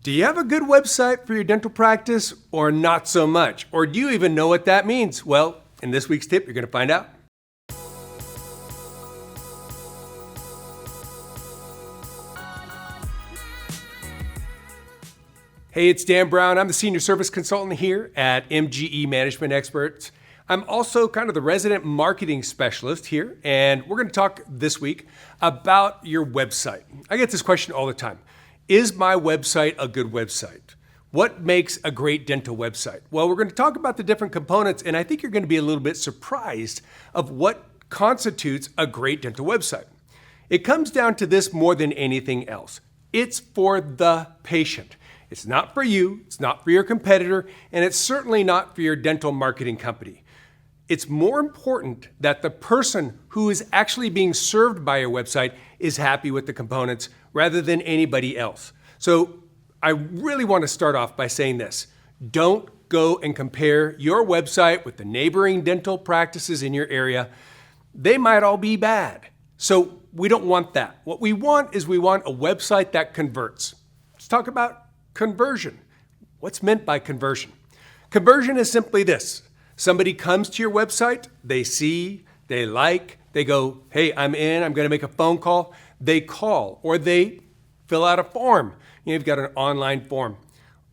Do you have a good website for your dental practice or not so much? Or do you even know what that means? Well, in this week's tip, you're going to find out. Hey, it's Dan Brown. I'm the Senior Service Consultant here at MGE Management Experts. I'm also kind of the resident marketing specialist here, and we're going to talk this week about your website. I get this question all the time. Is my website a good website? What makes a great dental website? Well, we're going to talk about the different components, and I think you're going to be a little bit surprised of what constitutes a great dental website. It comes down to this more than anything else. It's for the patient. It's not for you, it's not for your competitor, and it's certainly not for your dental marketing company. It's more important that the person who is actually being served by your website is happy with the components rather than anybody else. So I really want to start off by saying this. Don't go and compare your website with the neighboring dental practices in your area. They might all be bad. So we don't want that. What we want is we want a website that converts. Let's talk about conversion. What's meant by conversion? Conversion is simply this. Somebody comes to your website, they see, they like, they go, hey, I'm in, I'm going to make a phone call. They call or they fill out a form. You've got an online form.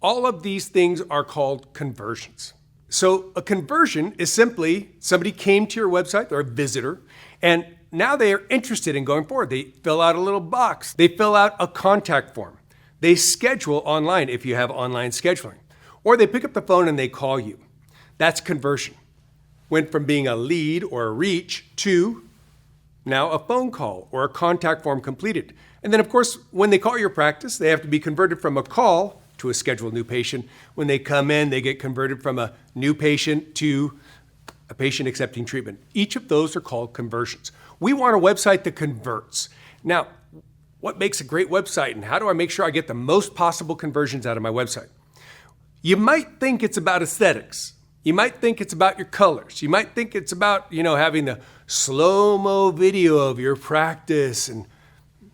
All of these things are called conversions. So a conversion is simply somebody came to your website, they're a visitor, and now they are interested in going forward. They fill out a little box. They fill out a contact form. They schedule online if you have online scheduling, or they pick up the phone and they call you. That's conversion. Went from being a lead or a reach to now a phone call or a contact form completed. And then of course, when they call your practice, they have to be converted from a call to a scheduled new patient. When they come in, they get converted from a new patient to a patient accepting treatment. Each of those are called conversions. We want a website that converts. Now, what makes a great website and how do I make sure I get the most possible conversions out of my website? You might think it's about aesthetics. You might think it's about your colors. You might think it's about, having the slow-mo video of your practice and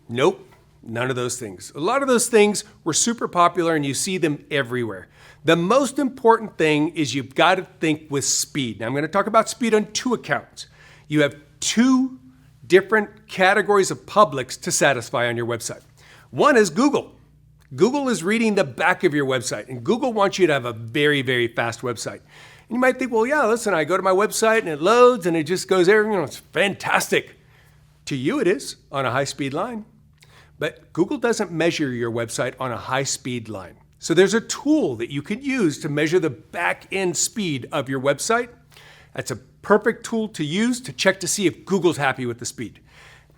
nope, none of those things. A lot of those things were super popular and you see them everywhere. The most important thing is you've got to think with speed. Now I'm going to talk about speed on two accounts. You have two different categories of publics to satisfy on your website. One is Google. Google is reading the back of your website, and Google wants you to have a very, very fast website. And you might think, well, yeah, listen, I go to my website and it loads and it just goes there, it's fantastic. To you it is on a high-speed line. But Google doesn't measure your website on a high-speed line. So there's a tool that you can use to measure the back-end speed of your website. That's a perfect tool to use to check to see if Google's happy with the speed.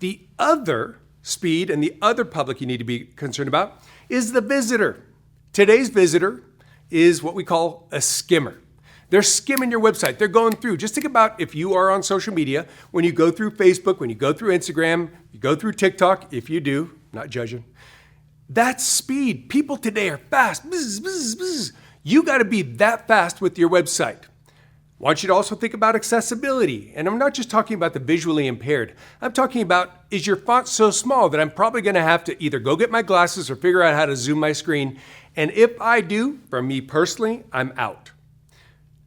The other speed and the other public you need to be concerned about is the visitor. Today's visitor is what we call a skimmer. They're skimming your website. They're going through. Just think about if you are on social media, when you go through Facebook, when you go through Instagram, you go through TikTok, if you do, not judging. That's speed. People today are fast. Bzz, bzz, bzz. You got to be that fast with your website. I want you to also think about accessibility. And I'm not just talking about the visually impaired. I'm talking about, is your font so small that I'm probably going to have to either go get my glasses or figure out how to zoom my screen. And if I do, for me personally, I'm out.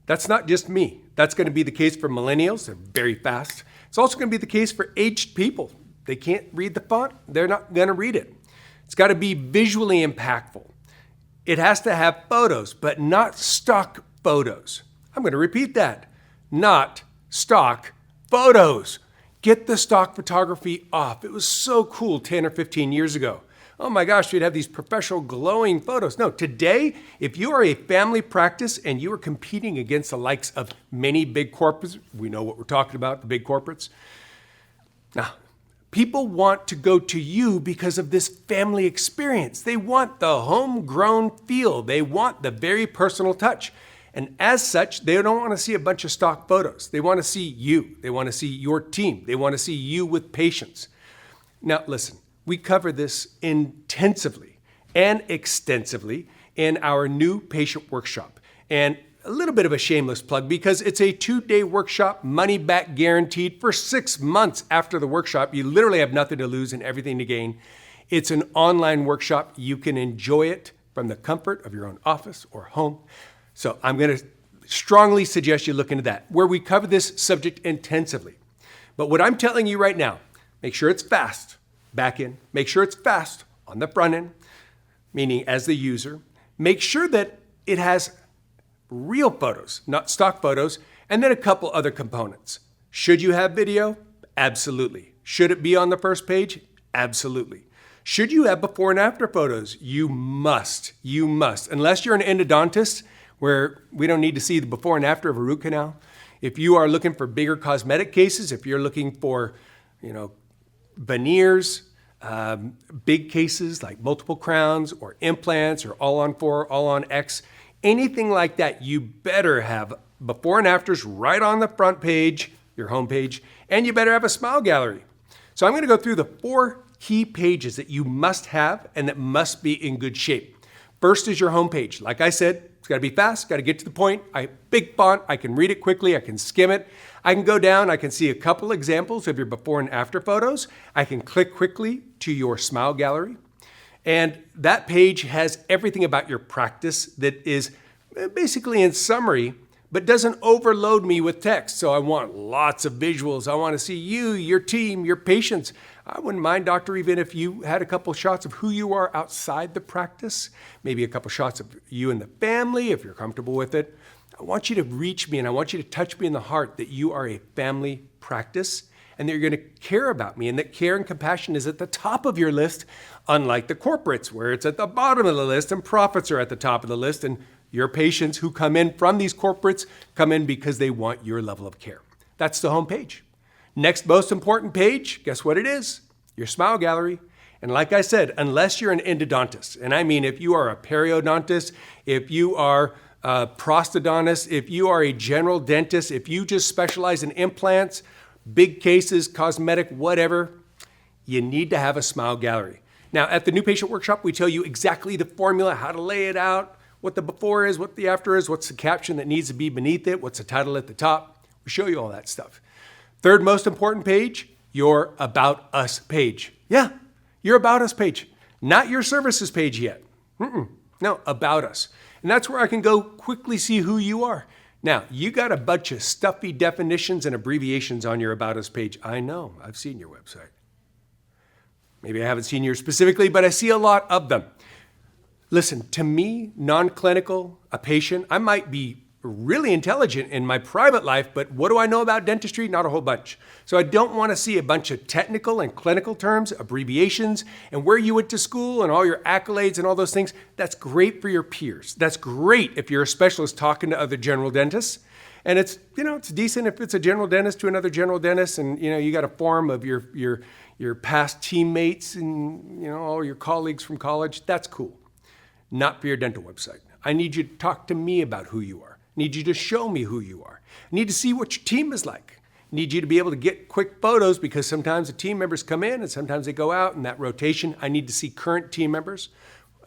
That's not just me. That's going to be the case for millennials. They're very fast. It's also going to be the case for aged people. They can't read the font. They're not going to read it. It's got to be visually impactful. It has to have photos, but not stock photos. I'm going to repeat that. Not stock photos. Get the stock photography off. It was so cool 10 or 15 years ago. Oh my gosh, we'd have these professional glowing photos. No, today, if you are a family practice and you are competing against the likes of many big corporates, we know what we're talking about, the big corporates. Now, people want to go to you because of this family experience. They want the homegrown feel. They want the very personal touch. And as such, they don't want to see a bunch of stock photos. They want to see you. They want to see your team. They want to see you with patients. Now, listen. We cover this intensively and extensively in our new patient workshop. And a little bit of a shameless plug because it's a 2-day workshop, money back guaranteed for 6 months after the workshop. You literally have nothing to lose and everything to gain. It's an online workshop. You can enjoy it from the comfort of your own office or home. So I'm going to strongly suggest you look into that, where we cover this subject intensively. But what I'm telling you right now, make sure it's fast back end. Make sure it's fast on the front end, meaning as the user. Make sure that it has real photos, not stock photos, and then a couple other components. Should you have video? Absolutely. Should it be on the first page? Absolutely. Should you have before and after photos? You must. You must. Unless you're an endodontist, where we don't need to see the before and after of a root canal. If you are looking for bigger cosmetic cases, if you're looking for, veneers, big cases like multiple crowns or implants or all on 4, all on X, anything like that, you better have before and afters right on the front page, your home page, and you better have a smile gallery. So I'm going to go through the 4 key pages that you must have and that must be in good shape. First is your home page. Like I said, it's got to be fast, got to get to the point. Big font, I can read it quickly, I can skim it. I can go down, I can see a couple examples of your before and after photos. I can click quickly to your smile gallery. And that page has everything about your practice that is basically in summary, but doesn't overload me with text. So I want lots of visuals. I want to see you, your team, your patients. I wouldn't mind, doctor, even if you had a couple shots of who you are outside the practice, maybe a couple shots of you and the family, if you're comfortable with it. I want you to reach me and I want you to touch me in the heart that you are a family practice and that you're going to care about me and that care and compassion is at the top of your list, unlike the corporates where it's at the bottom of the list and profits are at the top of the list. And your patients who come in from these corporates come in because they want your level of care. That's the home page. Next most important page, guess what it is? Your smile gallery. And like I said, unless you're an endodontist, and I mean if you are a periodontist, if you are a prosthodontist, if you are a general dentist, if you just specialize in implants, big cases, cosmetic, whatever, you need to have a smile gallery. Now, at the New Patient Workshop, we tell you exactly the formula, how to lay it out, what the before is, what the after is, what's the caption that needs to be beneath it, what's the title at the top. We show you all that stuff. Third most important page, your About Us page. Yeah, your About Us page, not your services page yet. No, About Us. And that's where I can go quickly see who you are. Now, you got a bunch of stuffy definitions and abbreviations on your About Us page. I know, I've seen your website. Maybe I haven't seen yours specifically, but I see a lot of them. Listen, to me, non-clinical, a patient, I might be really intelligent in my private life, but what do I know about dentistry? Not a whole bunch. So I don't want to see a bunch of technical and clinical terms, abbreviations, and where you went to school and all your accolades and all those things. That's great for your peers. That's great if you're a specialist talking to other general dentists. And it's, it's decent if it's a general dentist to another general dentist and, you got a forum of your past teammates and, all your colleagues from college. That's cool. Not for your dental website. I need you to talk to me about who you are. I need you to show me who you are. I need to see what your team is like. I need you to be able to get quick photos because sometimes the team members come in and sometimes they go out in that rotation. I need to see current team members.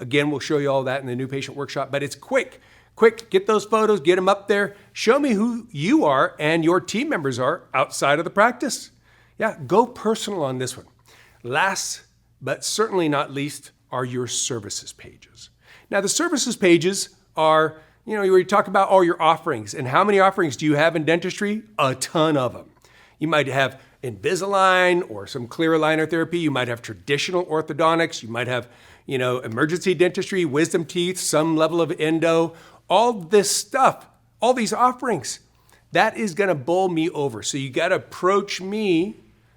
Again, we'll show you all that in the New Patient Workshop, but it's quick. Quick, get those photos, get them up there. Show me who you are and your team members are outside of the practice. Yeah, go personal on this one. Last, but certainly not least, are your services pages. Now, the services pages are, where you talk about all your offerings. And how many offerings do you have in dentistry? A ton of them. You might have Invisalign or some clear aligner therapy. You might have traditional orthodontics. You might have, emergency dentistry, wisdom teeth, some level of endo. All this stuff, all these offerings, that is going to bowl me over. So you got to approach me,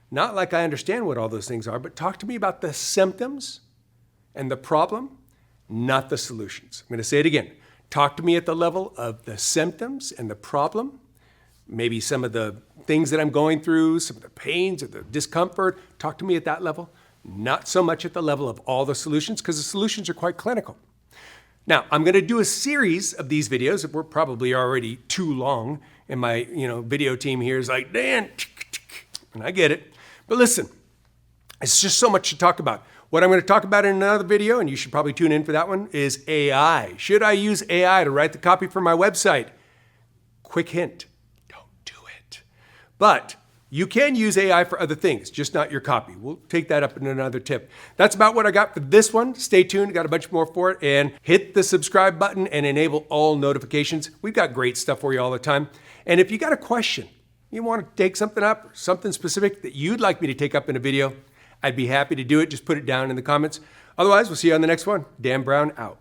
not like I understand what all those things are, but talk to me about the symptoms and the problem, not the solutions. I'm going to say it again. Talk to me at the level of the symptoms and the problem, maybe some of the things that I'm going through, some of the pains or the discomfort. Talk to me at that level, not so much at the level of all the solutions, because the solutions are quite clinical. Now, I'm going to do a series of these videos. We're probably already too long, and my video team here is like, Dan, and I get it. But listen, it's just so much to talk about. What I'm going to talk about in another video, and you should probably tune in for that one, is AI. Should I use AI to write the copy for my website? Quick hint, don't do it. But You can use AI for other things, just not your copy. We'll take that up in another tip. That's about what I got for this one. Stay tuned, got a bunch more for it. And hit the subscribe button and enable all notifications. We've got great stuff for you all the time. And if you got a question, you want to take something up, or something specific that you'd like me to take up in a video, I'd be happy to do it. Just put it down in the comments. Otherwise, we'll see you on the next one. Dan Brown out.